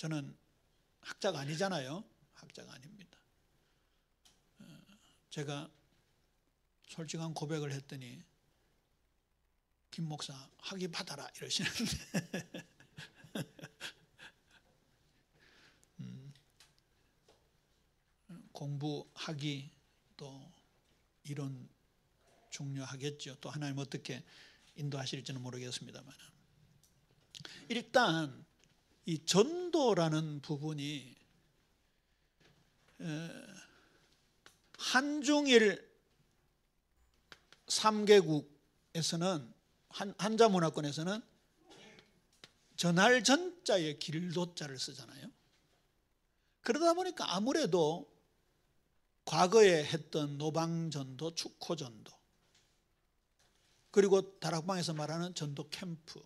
저는 학자가 아니잖아요. 학자가 아닙니다. 제가 솔직한 고백을 했더니 김 목사 학위 받아라 이러시는데 공부, 학위 또 이론 중요하겠죠. 또 하나님 어떻게 인도하실지는 모르겠습니다만 일단 이 전도라는 부분이 한중일 3개국에서는 한자문화권에서는 전할 전자에 길도자를 쓰잖아요. 그러다 보니까 아무래도 과거에 했던 노방전도, 축호전도, 그리고 다락방에서 말하는 전도 캠프,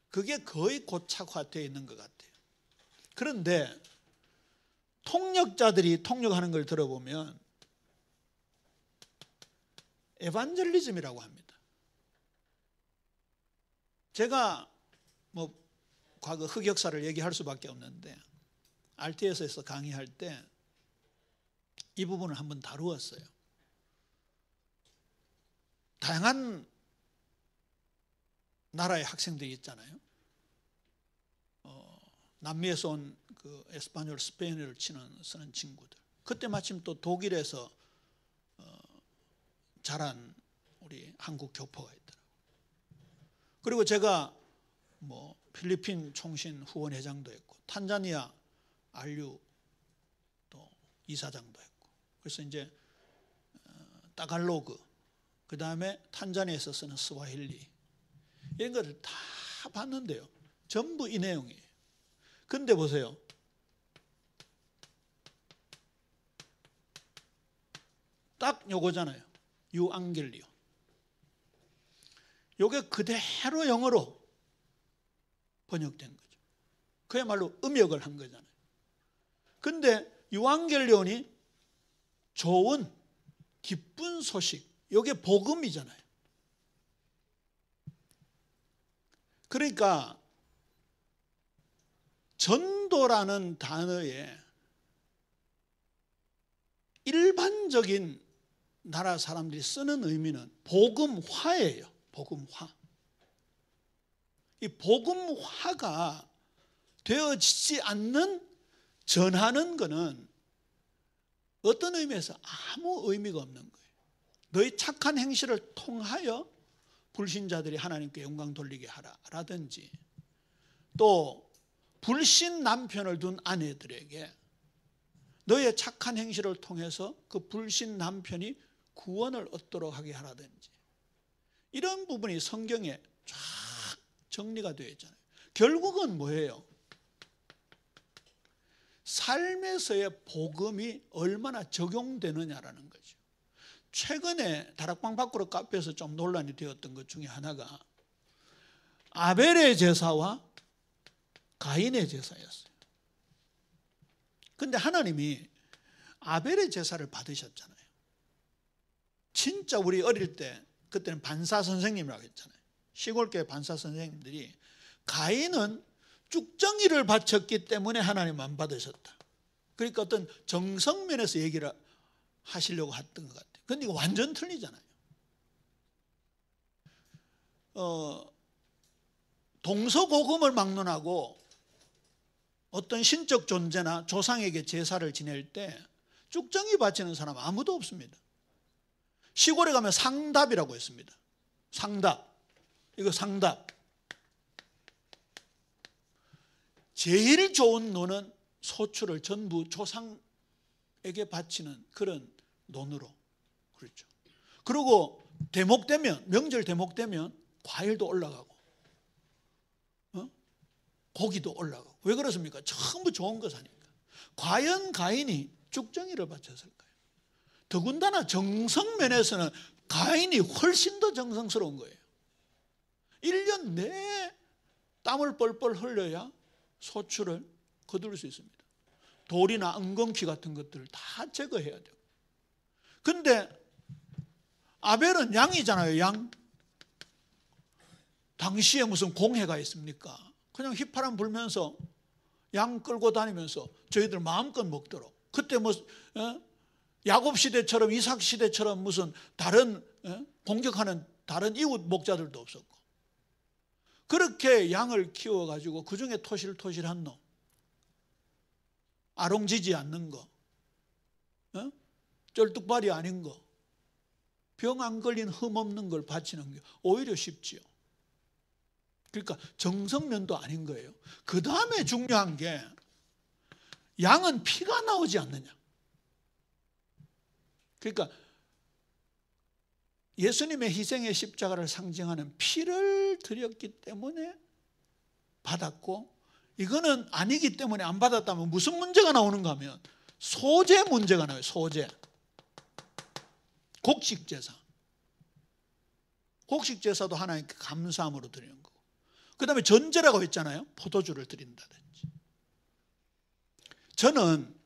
그게 거의 고착화되어 있는 것 같아요. 그런데 통역자들이 통역하는 걸 들어보면 에반젤리즘이라고 합니다. 제가 뭐 과거 흑역사를 얘기할 수밖에 없는데 RTS에서 강의할 때 이 부분을 한번 다루었어요. 다양한 나라의 학생들이 있잖아요. 남미에서 온 그 에스파뇰, 스페인어를 쓰는 친구들. 그때 마침 또 독일에서 자란 우리 한국 교포가 있더라고요. 그리고 제가 뭐 필리핀 총신 후원회장도 했고 탄자니아 RU 또 이사장도 했고 그래서 이제 따갈로그 그 다음에 탄자니아에서 쓰는 스와힐리 이런 것을 다 봤는데요. 전부 이 내용이에요. 근데 보세요. 딱 요거잖아요. 유앙겔리오. 요게 그대로 영어로 번역된 거죠. 그야말로 음역을 한 거잖아요. 근데 유앙겔리온이 좋은 기쁜 소식, 요게 복음이잖아요. 그러니까 전도라는 단어에 일반적인 나라 사람들이 쓰는 의미는 복음화예요. 복음화. 이 복음화가 되어지지 않는 전하는 것은 어떤 의미에서 아무 의미가 없는 거예요. 너희 착한 행실을 통하여 불신자들이 하나님께 영광 돌리게 하라 라든지 또 불신 남편을 둔 아내들에게 너의 착한 행실을 통해서 그 불신 남편이 구원을 얻도록 하게 하라든지 이런 부분이 성경에 쫙 정리가 되어 있잖아요. 결국은 뭐예요? 삶에서의 복음이 얼마나 적용되느냐라는 거죠. 최근에 다락방 밖으로 카페에서 좀 논란이 되었던 것 중에 하나가 아벨의 제사와 가인의 제사였어요. 근데 하나님이 아벨의 제사를 받으셨잖아요. 진짜 우리 어릴 때 그때는 반사 선생님이라고 했잖아요. 시골교회 반사 선생님들이 가인은 쭉정이를 바쳤기 때문에 하나님 안 받으셨다. 그러니까 어떤 정성면에서 얘기를 하시려고 했던 것 같아요. 근데 이거 완전 틀리잖아요. 동서고금을 막론하고 어떤 신적 존재나 조상에게 제사를 지낼 때 쭉정이 바치는 사람 아무도 없습니다. 시골에 가면 상답이라고 했습니다. 상답. 이거 상답. 제일 좋은 노는 소출을 전부 조상에게 바치는 그런 논으로. 그렇죠. 그리고 대목되면, 명절 대목되면 과일도 올라가고 고기도 올라가고. 왜 그렇습니까? 전부 좋은 거 사니까. 과연 가인이 쭉정이를 바쳤을까요? 더군다나 정성면에서는 가인이 훨씬 더 정성스러운 거예요. 1년 내에 땀을 뻘뻘 흘려야 소출을 거둘 수 있습니다. 돌이나 엉겅퀴 같은 것들을 다 제거해야 돼요. 근데 아벨은 양이잖아요. 양. 당시에 무슨 공해가 있습니까? 그냥 휘파람 불면서 양 끌고 다니면서 저희들 마음껏 먹도록. 그때 뭐 야곱 시대처럼 이삭 시대처럼 무슨 다른 공격하는 다른 이웃 목자들도 없었고, 그렇게 양을 키워가지고 그 중에 토실토실한 놈, 아롱지지 않는 거, 쩔뚝발이 아닌 거, 병 안 걸린 흠 없는 걸 바치는 게 오히려 쉽지요. 그러니까 정성면도 아닌 거예요. 그 다음에 중요한 게 양은 피가 나오지 않느냐. 그러니까 예수님의 희생의 십자가를 상징하는 피를 드렸기 때문에 받았고, 이거는 아니기 때문에 안 받았다면 무슨 문제가 나오는가 하면 소재 문제가 나와요. 소재. 곡식제사. 곡식제사도 하나님께 감사함으로 드리는 거고, 그 다음에 전제라고 했잖아요. 포도주를 드린다든지. 저는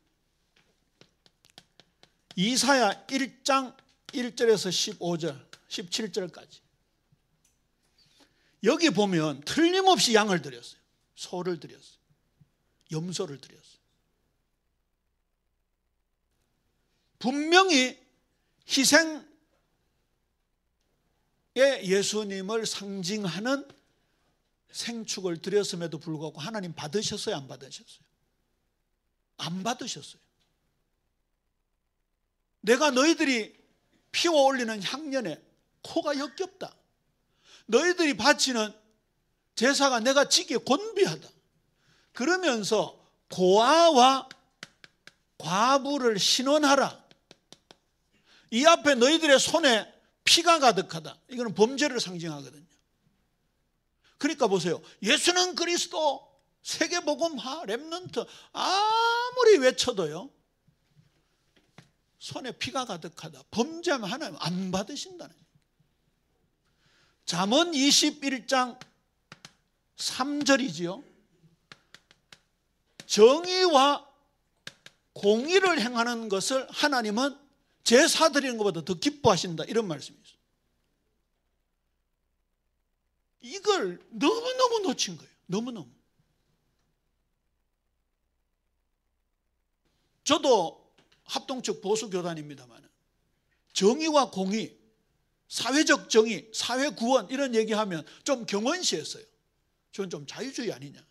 이사야 1장 1절에서 15절, 17절까지 여기 보면 틀림없이 양을 드렸어요. 소를 드렸어요. 염소를 드렸어요. 분명히 희생의 예수님을 상징하는 생축을 드렸음에도 불구하고 하나님 받으셨어요? 안 받으셨어요? 안 받으셨어요. 내가 너희들이 피워 올리는 향년에 코가 역겹다. 너희들이 바치는 제사가 내가 지기에 곤비하다. 그러면서 고아와 과부를 신원하라. 이 앞에 너희들의 손에 피가 가득하다. 이거는 범죄를 상징하거든요. 그러니까 보세요. 예수는 그리스도, 세계복음화, 렘넌트 아무리 외쳐도요, 손에 피가 가득하다. 범죄하면 하나님 안 받으신다는 거예요. 잠언 21장 3절이지요. 정의와 공의를 행하는 것을 하나님은 제사 드리는 것보다 더 기뻐하신다. 이런 말씀이 있어요. 이걸 너무너무 놓친 거예요. 너무너무. 저도 합동측 보수교단입니다만 정의와 공의, 사회적 정의, 사회구원 이런 얘기하면 좀 경원시했어요. 저는 좀 자유주의 아니냐.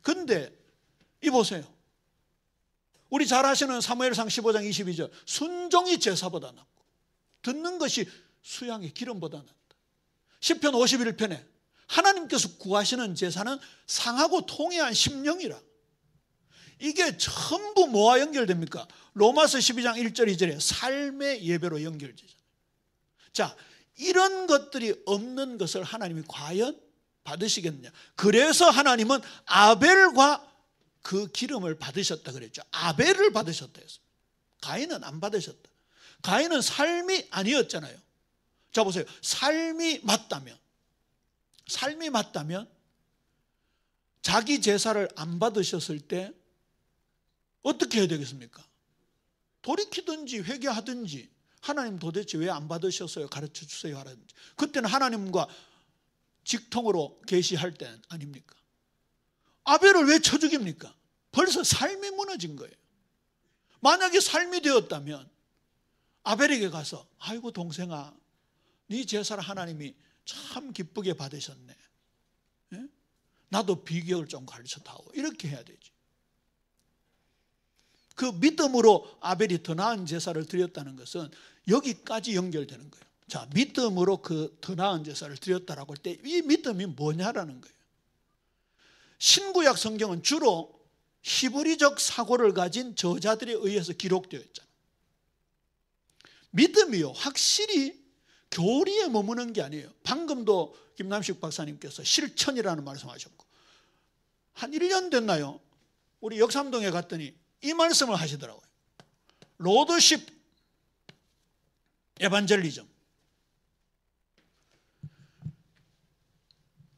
그런데 이 보세요. 우리 잘 아시는 사무엘상 15장 22절, 순종이 제사보다 낫고 듣는 것이 수양의 기름보다 낫다. 시편 51편에 하나님께서 구하시는 제사는 상하고 통회한 심령이라. 이게 전부 뭐와 연결됩니까? 로마서 12장 1절 2절에 삶의 예배로 연결되잖아요. 자, 이런 것들이 없는 것을 하나님이 과연 받으시겠느냐. 그래서 하나님은 아벨과 그 기름을 받으셨다 그랬죠. 아벨을 받으셨다 했습니다. 가인은 안 받으셨다. 가인은 삶이 아니었잖아요. 자 보세요. 삶이 맞다면 자기 제사를 안 받으셨을 때 어떻게 해야 되겠습니까? 돌이키든지 회개하든지, 하나님 도대체 왜 안 받으셨어요? 가르쳐 주세요 하라든지. 그때는 하나님과 직통으로 계시할 때 아닙니까? 아벨을 왜 쳐 죽입니까? 벌써 삶이 무너진 거예요. 만약에 삶이 되었다면 아벨에게 가서 아이고 동생아, 네 제사를 하나님이 참 기쁘게 받으셨네. 예? 나도 비결을 좀 가르쳐다오. 이렇게 해야 되지. 그 믿음으로 아벨이 더 나은 제사를 드렸다는 것은 여기까지 연결되는 거예요. 자, 믿음으로 그 더 나은 제사를 드렸다라고 할 때 이 믿음이 뭐냐라는 거예요. 신구약 성경은 주로 히브리적 사고를 가진 저자들에 의해서 기록되어 있잖아요. 믿음이요, 확실히 교리에 머무는 게 아니에요. 방금도 김남식 박사님께서 실천이라는 말씀하셨고, 한 1년 됐나요? 우리 역삼동에 갔더니 이 말씀을 하시더라고요. 로드십 에반젤리즘.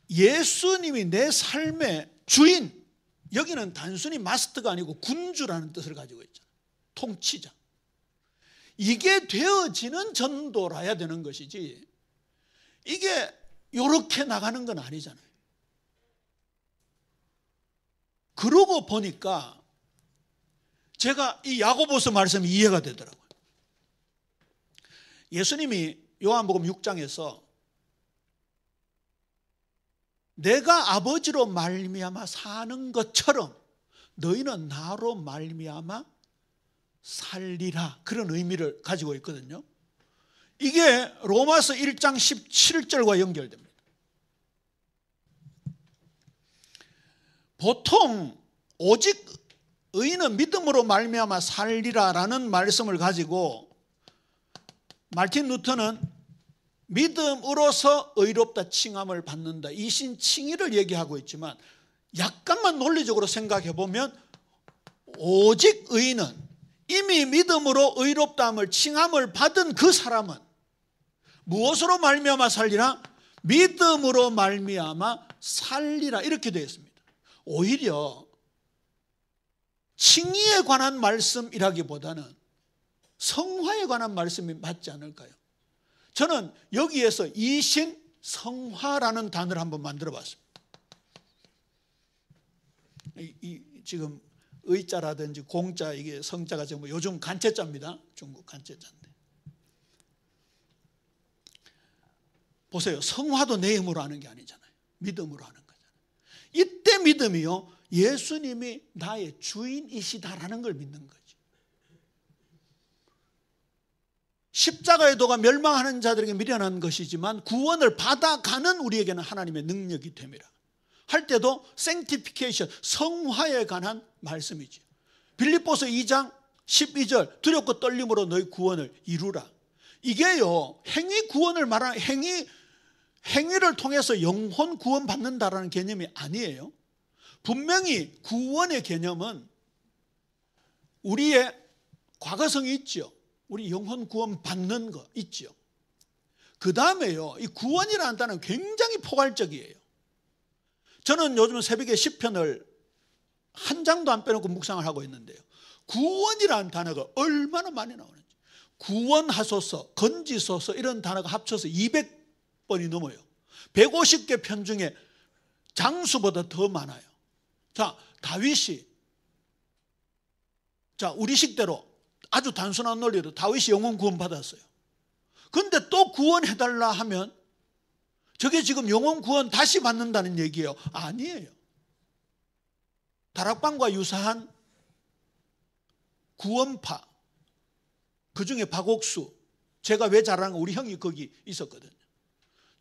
예수님이 내 삶의 주인, 여기는 단순히 마스터가 아니고 군주라는 뜻을 가지고 있잖아요. 통치자. 이게 되어지는 전도라야 되는 것이지, 이게 이렇게 나가는 건 아니잖아요. 그러고 보니까 제가 이 야고보서 말씀이 이해가 되더라고요. 예수님이 요한복음 6장에서 내가 아버지로 말미암아 사는 것처럼 너희는 나로 말미암아 살리라, 그런 의미를 가지고 있거든요. 이게 로마서 1장 17절과 연결됩니다. 보통 오직 의인은 믿음으로 말미암아 살리라라는 말씀을 가지고 마틴 루터는 믿음으로서 의롭다 칭함을 받는다, 이신 칭의를 얘기하고 있지만, 약간만 논리적으로 생각해 보면 오직 의인은 이미 믿음으로 의롭다함을 칭함을 받은 그 사람은 무엇으로 말미암아 살리라? 믿음으로 말미암아 살리라, 이렇게 되어 있습니다. 오히려 칭의에 관한 말씀이라기보다는 성화에 관한 말씀이 맞지 않을까요? 저는 여기에서 이신 성화라는 단어를 한번 만들어 봤습니다. 지금 의자라든지 공자, 이게 성자가 지금 요즘 간체자입니다. 중국 간체자인데. 보세요. 성화도 내 힘으로 하는 게 아니잖아요. 믿음으로 하는 거잖아요. 이때 믿음이요, 예수님이 나의 주인이시다라는 걸 믿는 거죠. 십자가의 도가 멸망하는 자들에게 미련한 것이지만 구원을 받아가는 우리에게는 하나님의 능력이 됨이라 할 때도 sanctification, 성화에 관한 말씀이죠. 빌립보서 2장 12절 두렵고 떨림으로 너희 구원을 이루라. 이게요, 행위 구원을 말하는, 행위를 통해서 영혼 구원 받는다라는 개념이 아니에요. 분명히 구원의 개념은 우리의 과거성이 있죠. 우리 영혼 구원 받는 거 있죠. 그 다음에요, 이 구원이라는 단어는 굉장히 포괄적이에요. 저는 요즘 새벽에 시편을 한 장도 안 빼놓고 묵상을 하고 있는데요, 구원이라는 단어가 얼마나 많이 나오는지, 구원하소서, 건지소서, 이런 단어가 합쳐서 200번이 넘어요. 150개 편 중에 장수보다 더 많아요. 자, 다윗이, 자, 우리 식대로 아주 단순한 논리로 다윗이 영혼 구원 받았어요. 그런데 또 구원해달라 하면 저게 지금 영혼 구원 다시 받는다는 얘기예요? 아니에요. 다락방과 유사한 구원파, 그중에 박옥수, 제가 왜 잘하는 거, 우리 형이 거기 있었거든요.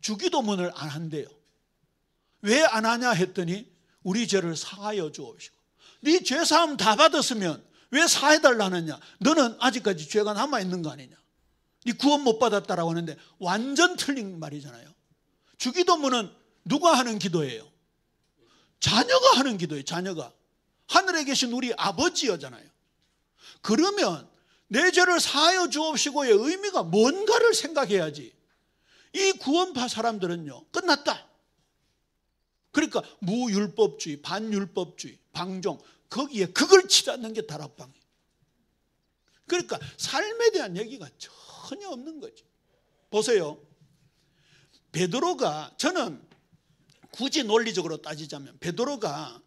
주기도문을 안 한대요. 왜 안 하냐 했더니 우리 죄를 사하여 주옵시고, 네 죄사함 다 받았으면 왜 사해달라 하느냐, 너는 아직까지 죄가 남아있는 거 아니냐, 네 구원 못 받았다라고 하는데 완전 틀린 말이잖아요. 주기도문은 누가 하는 기도예요? 자녀가 하는 기도예요. 자녀가. 하늘에 계신 우리 아버지여잖아요. 그러면 내 죄를 사하여 주옵시고의 의미가 뭔가를 생각해야지. 이 구원파 사람들은요, 끝났다. 그러니까 무율법주의, 반율법주의, 방종, 거기에 극을 치닫는 게 다락방이에요. 그러니까 삶에 대한 얘기가 전혀 없는 거죠. 보세요. 베드로가, 저는 굳이 논리적으로 따지자면 베드로가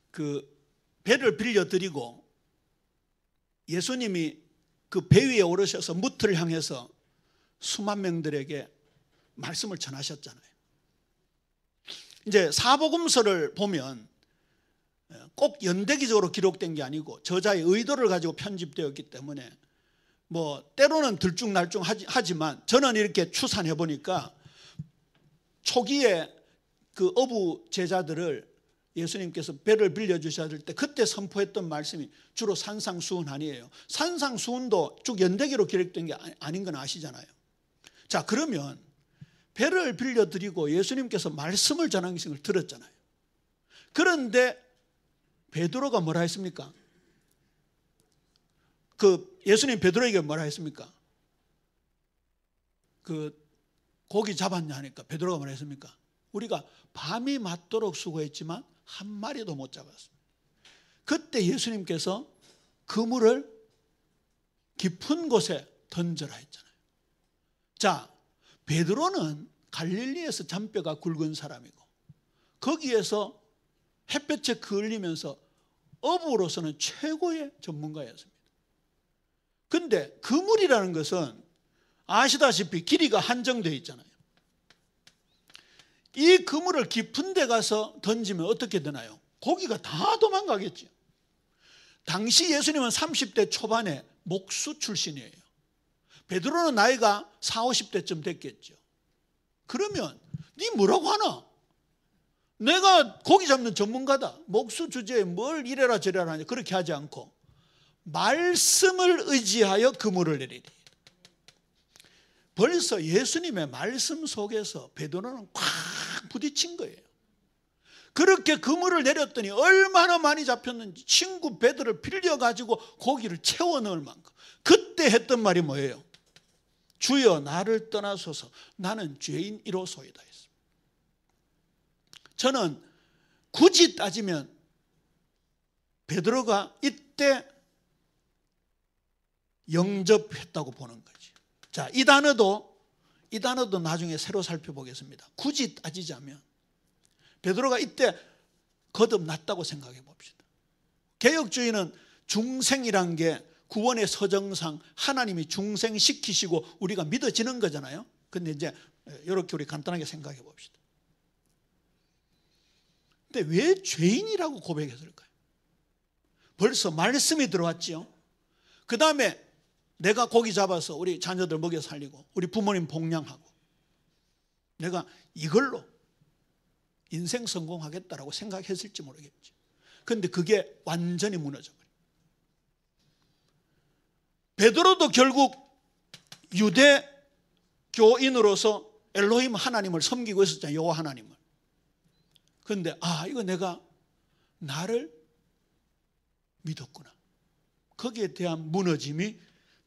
그 배를 빌려드리고 예수님이 그 배 위에 오르셔서 무트를 향해서 수만 명들에게 말씀을 전하셨잖아요. 이제 사복음서를 보면 꼭 연대기적으로 기록된 게 아니고 저자의 의도를 가지고 편집되었기 때문에 뭐 때로는 들쭉날쭉 하지만, 저는 이렇게 추산해 보니까 초기에 그 어부 제자들을 예수님께서 배를 빌려주셨을 때 그때 선포했던 말씀이 주로 산상수훈아니에요. 산상수훈도 쭉 연대기로 기록된 게 아닌 건 아시잖아요. 자, 그러면 배를 빌려드리고 예수님께서 말씀을 전하는 것을 들었잖아요. 그런데 베드로가 뭐라 했습니까? 그 예수님 베드로에게 뭐라 했습니까? 그 고기 잡았냐 하니까 베드로가 뭐라 했습니까? 우리가 밤이 맞도록 수고했지만 한 마리도 못 잡았습니다. 그때 예수님께서 그물을 깊은 곳에 던져라 했잖아요. 자, 베드로는 갈릴리에서 잔뼈가 굵은 사람이고 거기에서 햇볕에 그을리면서 어부로서는 최고의 전문가였습니다. 근데 그물이라는 것은 아시다시피 길이가 한정되어 있잖아요. 이 그물을 깊은 데 가서 던지면 어떻게 되나요? 고기가 다 도망가겠죠. 당시 예수님은 30대 초반에 목수 출신이에요. 베드로는 나이가 40, 50대쯤 됐겠죠. 그러면 네 뭐라고 하나? 내가 고기 잡는 전문가다. 목수 주제에 뭘 이래라 저래라 하냐. 그렇게 하지 않고 말씀을 의지하여 그물을 내리리. 벌써 예수님의 말씀 속에서 베드로는 꽉 부딪힌 거예요. 그렇게 그물을 내렸더니 얼마나 많이 잡혔는지 친구 배들을 빌려가지고 고기를 채워 넣을 만큼. 그때 했던 말이 뭐예요? 주여 나를 떠나소서 나는 죄인이로소이다 했습니다. 저는 굳이 따지면 베드로가 이때 영접했다고 보는 거지. 자, 이 단어도 나중에 새로 살펴보겠습니다. 굳이 따지자면 베드로가 이때 거듭났다고 생각해 봅시다. 개혁주의는 중생이란 게 구원의 서정상 하나님이 중생시키시고 우리가 믿어지는 거잖아요. 근데 이제 이렇게 우리 간단하게 생각해 봅시다. 근데 왜 죄인이라고 고백했을까요? 벌써 말씀이 들어왔지요. 그 다음에 내가 고기 잡아서 우리 자녀들 먹여 살리고 우리 부모님 복양하고 내가 이걸로 인생 성공하겠다라고 생각했을지 모르겠지. 그런데 그게 완전히 무너져 버려요. 베드로도 결국 유대 교인으로서 엘로힘 하나님을 섬기고 있었잖아요. 여호와 하나님을. 그런데 이거 내가 나를 믿었구나. 거기에 대한 무너짐이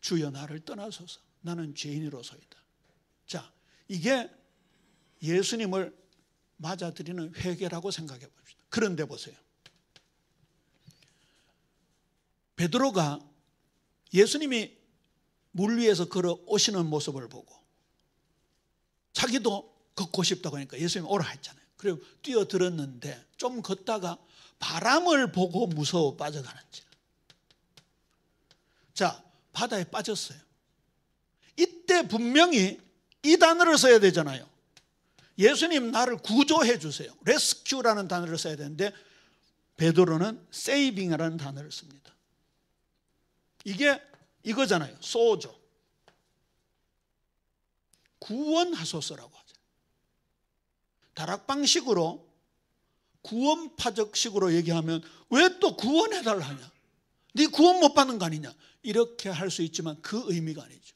주여 나를 떠나소서 나는 죄인으로서이다. 자, 이게 예수님을 맞아들이는 회개라고 생각해 봅시다. 그런데 보세요. 베드로가 예수님이 물 위에서 걸어오시는 모습을 보고 자기도 걷고 싶다고 하니까 예수님이 오라 했잖아요. 그리고 뛰어들었는데 좀 걷다가 바람을 보고 무서워 빠져가는지. 자, 바다에 빠졌어요. 이때 분명히 이 단어를 써야 되잖아요. 예수님 나를 구조해 주세요. 레스큐라는 단어를 써야 되는데 베드로는 세이빙이라는 단어를 씁니다. 이게 이거잖아요. 소조. 구원하소서라고 하죠. 다락방식으로 구원파적식으로 얘기하면 왜 또 구원해달라 하냐. 네 구원 못 받는 거 아니냐. 이렇게 할 수 있지만 그 의미가 아니죠.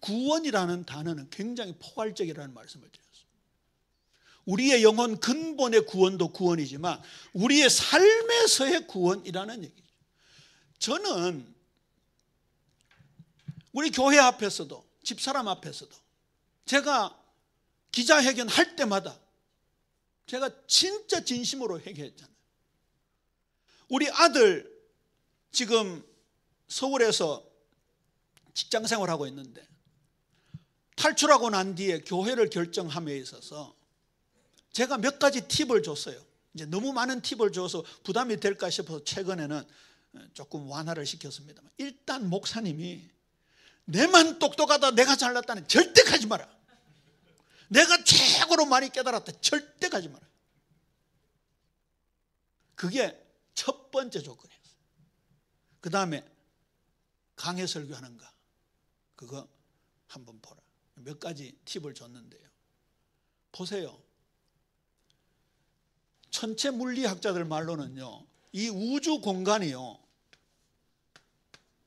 구원이라는 단어는 굉장히 포괄적이라는 말씀을 드렸습니다. 우리의 영혼 근본의 구원도 구원이지만 우리의 삶에서의 구원이라는 얘기죠. 저는 우리 교회 앞에서도 집사람 앞에서도 제가 기자회견 할 때마다 제가 진짜 진심으로 회개했잖아요. 우리 아들 지금 서울에서 직장생활하고 있는데 탈출하고 난 뒤에 교회를 결정함에 있어서 제가 몇 가지 팁을 줬어요. 이제 너무 많은 팁을 줘서 부담이 될까 싶어서 최근에는 조금 완화를 시켰습니다만 일단 목사님이 내만 똑똑하다 내가 잘났다는 절대 가지 마라. 내가 최고로 많이 깨달았다 절대 가지 마라. 그게 첫 번째 조건이었어요. 그 다음에 강해 설교하는가 그거 한번 보라. 몇 가지 팁을 줬는데요. 보세요. 천체 물리학자들 말로는요, 이 우주 공간이요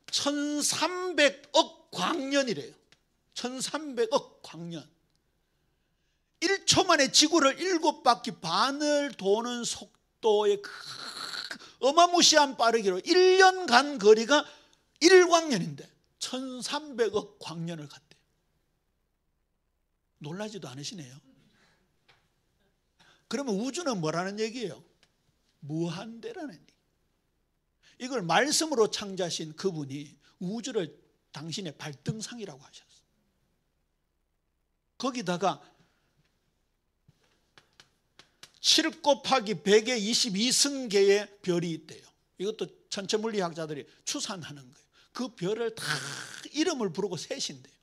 1300억 광년이래요. 1300억 광년. 1초 만에 지구를 7바퀴 반을 도는 속도의 어마무시한 빠르기로 1년 간 거리가 1광년인데 1300억 광년을 갔대요. 놀라지도 않으시네요. 그러면 우주는 뭐라는 얘기예요? 무한대라는 얘기. 이걸 말씀으로 창조하신 그분이 우주를 당신의 발등상이라고 하셨어요. 거기다가 7 곱하기 100의 22승계의 별이 있대요. 이것도 천체물리학자들이 추산하는 거예요. 그 별을 다 이름을 부르고 세신대요.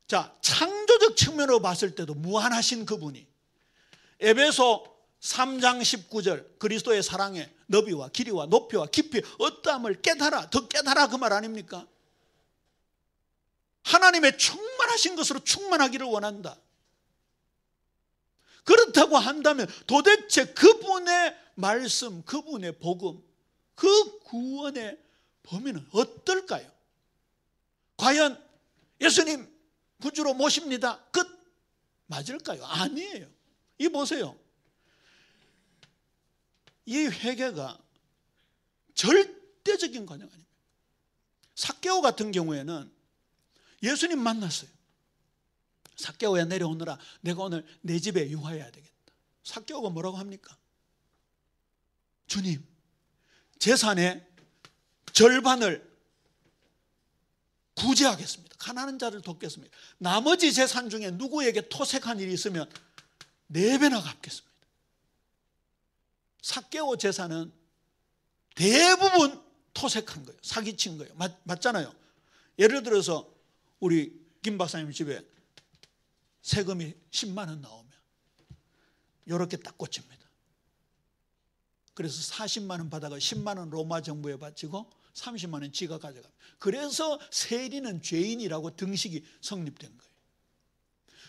자, 창조적 측면으로 봤을 때도 무한하신 그분이 에베소 3장 19절 그리스도의 사랑의 너비와 길이와 높이와 깊이 어떠함을 깨달아, 더 깨달아, 그 말 아닙니까? 하나님의 충만하신 것으로 충만하기를 원한다. 그렇다고 한다면 도대체 그분의 말씀, 그분의 복음, 그 구원의 범위는 어떨까요? 과연 예수님 구주로 모십니다, 끝 맞을까요? 아니에요. 이 보세요. 이 회개가 절대적인 과정 아닙니다. 삭개오 같은 경우에는 예수님 만났어요. 삭개오야, 내려오너라. 내가 오늘 내 집에 유하여야 되겠다. 삭개오가 뭐라고 합니까? 주님, 재산의 절반을 구제하겠습니다. 가난한 자를 돕겠습니다. 나머지 재산 중에 누구에게 토색한 일이 있으면 4배나 갚겠습니다. 삭개오 재산은 대부분 토색한 거예요. 사기친 거예요. 맞잖아요. 예를 들어서 우리 김 박사님 집에 세금이 10만 원 나오면 이렇게 딱 꽂힙니다. 그래서 40만 원 받아가 10만 원 로마 정부에 바치고 30만 원 지가 가져갑니다. 그래서 세리는 죄인이라고 등식이 성립된 거예요.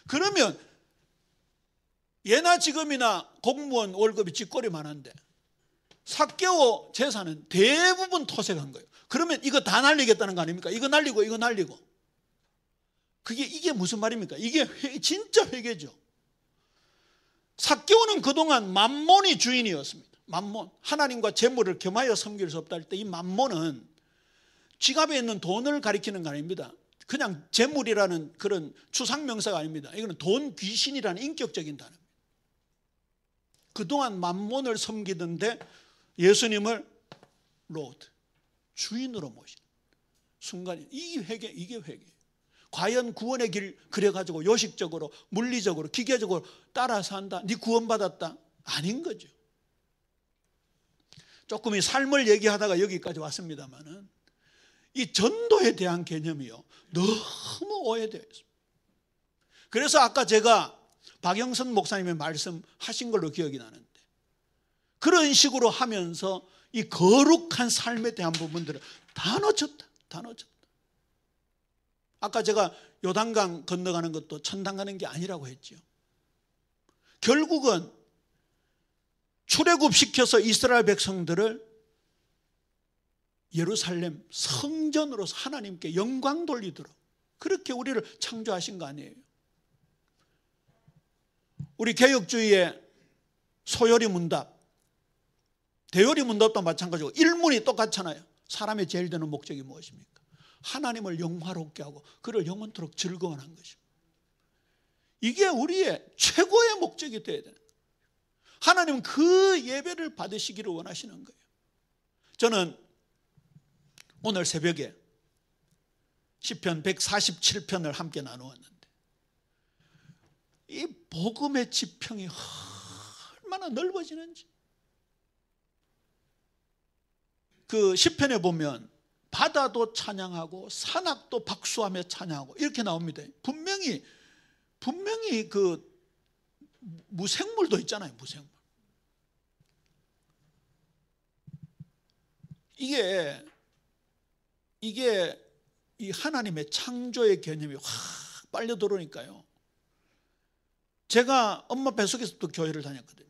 그러면 예나 지금이나 공무원 월급이 쥐꼬리만한데 삭개오 재산은 대부분 토색한 거예요. 그러면 이거 다 날리겠다는 거 아닙니까? 이거 날리고 이거 날리고. 이게 무슨 말입니까? 이게 진짜 회개죠. 삭개오는 그동안 맘몬이 주인이었습니다. 맘몬, 하나님과 재물을 겸하여 섬길 수 없다 할 때 이 맘몬은 지갑에 있는 돈을 가리키는 거 아닙니다. 그냥 재물이라는 그런 추상명사가 아닙니다. 이거는 돈 귀신이라는 인격적인 단어입니다. 그동안 맘몬을 섬기던데 예수님을 로드, 주인으로 모시는 순간이, 이게 회개예요. 과연 구원의 길 그래가지고 요식적으로, 물리적으로, 기계적으로 따라서 한다, 네 구원받았다? 아닌 거죠. 조금 이 삶을 얘기하다가 여기까지 왔습니다만은 이 전도에 대한 개념이요, 너무 오해되어 있습니다. 그래서 아까 제가 박영선 목사님의 말씀하신 걸로 기억이 나는데, 그런 식으로 하면서 이 거룩한 삶에 대한 부분들을 다 놓쳤다. 아까 제가 요단강 건너가는 것도 천당 가는 게 아니라고 했죠. 결국은 출애굽시켜서 이스라엘 백성들을 예루살렘 성전으로서 하나님께 영광 돌리도록 그렇게 우리를 창조하신 거 아니에요. 우리 개혁주의의 소요리 문답, 대요리 문답도 마찬가지고 일문이 똑같잖아요. 사람의 제일 되는 목적이 무엇입니까? 하나님을 영화롭게 하고 그를 영원토록 즐거워하는 것입니다. 이게 우리의 최고의 목적이 되어야 되는 거예요. 하나님은 그 예배를 받으시기를 원하시는 거예요. 저는 오늘 새벽에 시편 147편을 함께 나누었는데 이 복음의 지평이 얼마나 넓어지는지, 그 시편에 보면 바다도 찬양하고 산악도 박수하며 찬양하고 이렇게 나옵니다. 분명히 그 무생물도 있잖아요. 무생물. 이게 이 하나님의 창조의 개념이 확 빨려 들어오니까요. 제가 엄마 뱃속에서부터 교회를 다녔거든요.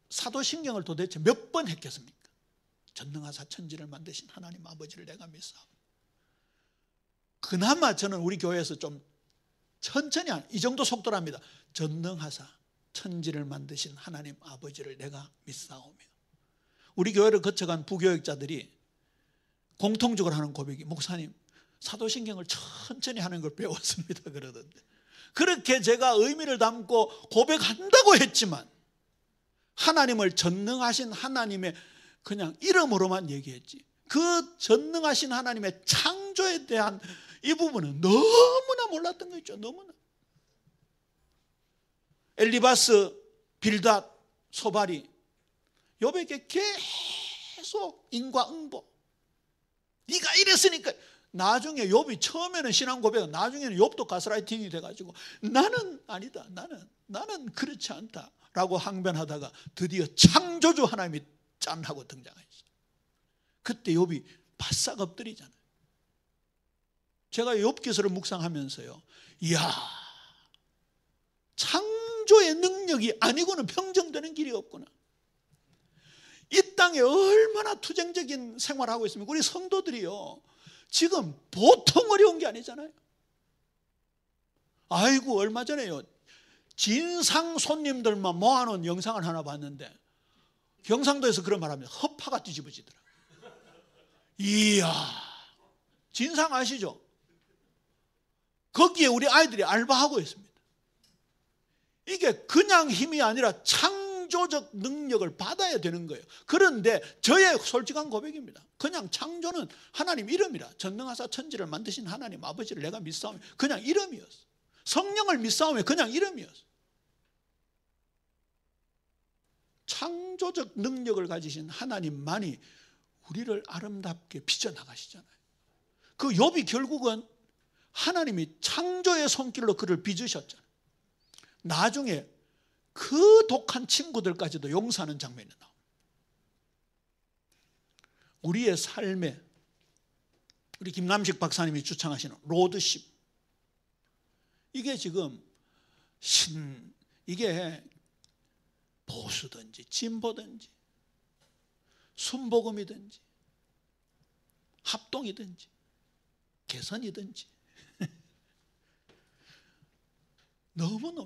사도신경을 도대체 몇 번 했겠습니까? 전능하사 천지를 만드신 하나님 아버지를 내가 믿사옵니다. 그나마 저는 우리 교회에서 좀 천천히 이 정도 속도랍니다. 전능하사 천지를 만드신 하나님 아버지를 내가 믿사오며. 우리 교회를 거쳐간 부교육자들이 공통적으로 하는 고백이, 목사님 사도신경을 천천히 하는 걸 배웠습니다 그러던데, 그렇게 제가 의미를 담고 고백한다고 했지만 하나님을 전능하신 하나님의 그냥 이름으로만 얘기했지, 그 전능하신 하나님의 창조에 대한 이 부분은 너무나 몰랐던 거 있죠. 너무나. 엘리바스, 빌닷, 소발이 욥에게 계속 인과응보. 네가 이랬으니까. 나중에 욥이 처음에는 신앙 고백은 나중에는 욥도 가스라이팅이 돼가지고 나는 아니다, 나는 그렇지 않다 라고 항변하다가 드디어 창조주 하나님이 짠하고 등장하셨어요. 그때 욥이 바싹 엎드리잖아요. 제가 욥기서를 묵상하면서요, 이야, 창조의 능력이 아니고는 평정되는 길이 없구나. 이 땅에 얼마나 투쟁적인 생활을 하고 있습니까? 우리 성도들이요, 지금 보통 어려운 게 아니잖아요. 아이고, 얼마 전에요, 진상 손님들만 모아놓은 영상을 하나 봤는데 경상도에서 그런 말 합니다. 허파가 뒤집어지더라. 이야, 진상 아시죠? 거기에 우리 아이들이 알바하고 있습니다. 이게 그냥 힘이 아니라 창조적 능력을 받아야 되는 거예요. 그런데 저의 솔직한 고백입니다. 그냥 창조는 하나님 이름이라. 전능하사 천지를 만드신 하나님 아버지를 내가 믿사오며 그냥 이름이었어. 성령을 믿사오며 그냥 이름이었어. 창조적 능력을 가지신 하나님만이 우리를 아름답게 빚어나가시잖아요. 그 욥이 결국은 하나님이 창조의 손길로 그를 빚으셨잖아요. 나중에 그 독한 친구들까지도 용서하는 장면이 나옵니다. 우리의 삶에 우리 김남식 박사님이 주창하시는 로드십, 이게 지금 이게 보수든지 진보든지 순복음이든지 합동이든지 개선이든지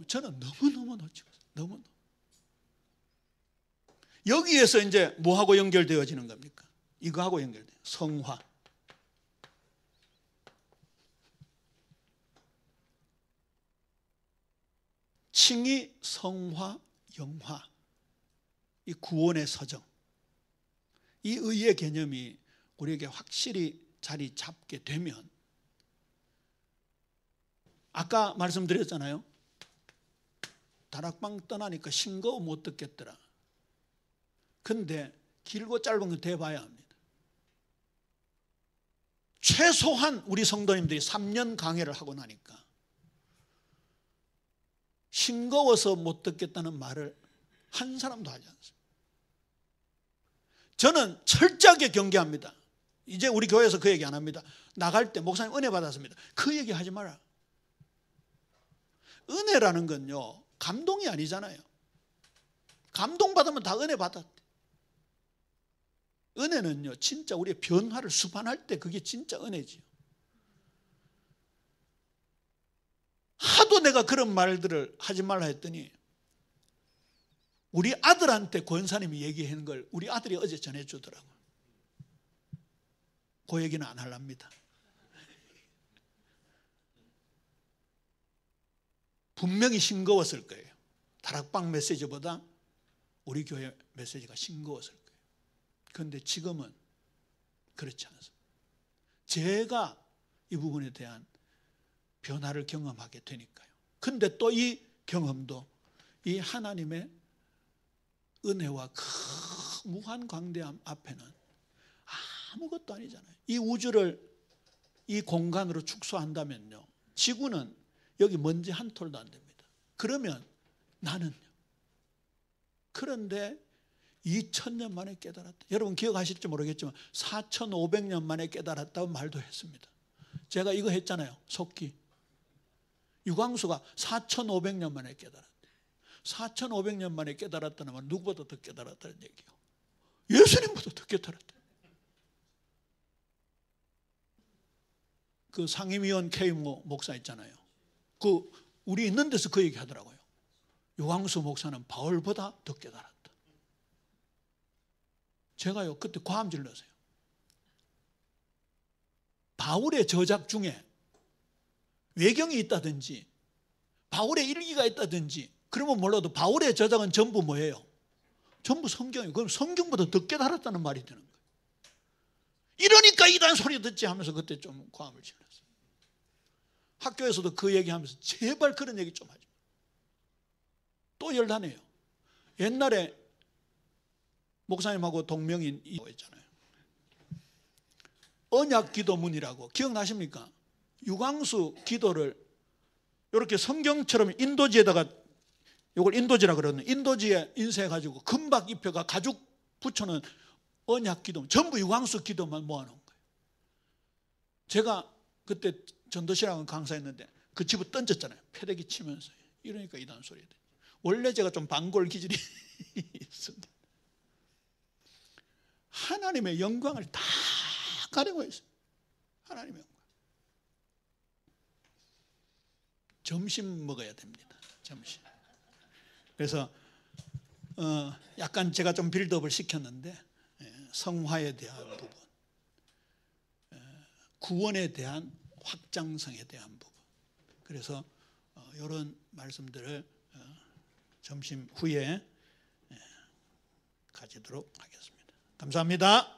저는 너무너무 놓치고 너무. 여기에서 이제 뭐하고 연결되어지는 겁니까? 이거하고 연결돼요. 성화. 칭의, 성화, 영화. 이 구원의 서정. 이 의의 개념이 우리에게 확실히 자리 잡게 되면, 아까 말씀드렸잖아요. 다락방 떠나니까 싱거워 못 듣겠더라. 근데 길고 짧은 건 대봐야 합니다. 최소한 우리 성도님들이 3년 강해를 하고 나니까 싱거워서 못 듣겠다는 말을 한 사람도 하지 않습니다. 저는 철저하게 경계합니다. 이제 우리 교회에서 그 얘기 안 합니다. 나갈 때 목사님 은혜 받았습니다. 그 얘기 하지 마라. 은혜라는 건요, 감동이 아니잖아요. 감동받으면 다 은혜 받았대. 은혜는요, 진짜 우리의 변화를 수반할 때 그게 진짜 은혜지요. 하도 내가 그런 말들을 하지 말라 했더니 우리 아들한테 권사님이 얘기한 걸 우리 아들이 어제 전해주더라고요. 그 얘기는 안 하랍니다. 분명히 싱거웠을 거예요. 다락방 메시지보다 우리 교회 메시지가 싱거웠을 거예요. 그런데 지금은 그렇지 않습니다. 제가 이 부분에 대한 변화를 경험하게 되니까요. 근데 또 이 경험도 이 하나님의 은혜와 그 무한 광대함 앞에는 아무것도 아니잖아요. 이 우주를 이 공간으로 축소한다면요, 지구는 여기 먼지 한 톨도 안 됩니다. 그러면 나는요. 그런데 2000년 만에 깨달았다. 여러분 기억하실지 모르겠지만 4500년 만에 깨달았다고 말도 했습니다. 제가 이거 했잖아요. 속기. 유광수가 4500년 만에 깨달았다. 4500년 만에 깨달았다는 말, 누구보다 더 깨달았다는 얘기요. 예수님보다 더 깨달았다. 그 상임위원 K모 목사 있잖아요. 그 우리 있는 데서 그 얘기 하더라고요. 유광수 목사는 바울보다 더 깨달았다. 제가요 그때 고함 질렀어요. 바울의 저작 중에 외경이 있다든지 바울의 일기가 있다든지 그러면 몰라도 바울의 저작은 전부 뭐예요? 전부 성경이에요. 그럼 성경보다 더 깨달았다는 말이 되는 거예요. 이러니까 이단 소리 듣지 하면서 그때 좀 고함을 질렀어요. 학교에서도 그 얘기하면서 제발 그런 얘기 좀 하지 마. 또 열나네요. 옛날에 목사님하고 동명인 있잖아요. 언약 기도문이라고 기억나십니까? 유광수 기도를 이렇게 성경처럼 인도지에다가, 이걸 인도지라 그러는, 인도지에 인쇄해가지고 금박 입혀가 가죽 붙여놓은 언약 기도, 전부 유광수 기도만 모아놓은 거예요. 제가 그때 전도시라고 강사했는데 그 집을 던졌잖아요. 패대기 치면서. 이러니까 이단 소리. 원래 제가 좀 반골 기질이 있습니다. 하나님의 영광을 다 가리고 있어요. 하나님의 영광. 점심 먹어야 됩니다. 점심. 그래서 약간 제가 좀 빌드업을 시켰는데, 성화에 대한 부분, 구원에 대한 확장성에 대한 부분, 그래서 이런 말씀들을 점심 후에 가지도록 하겠습니다. 감사합니다.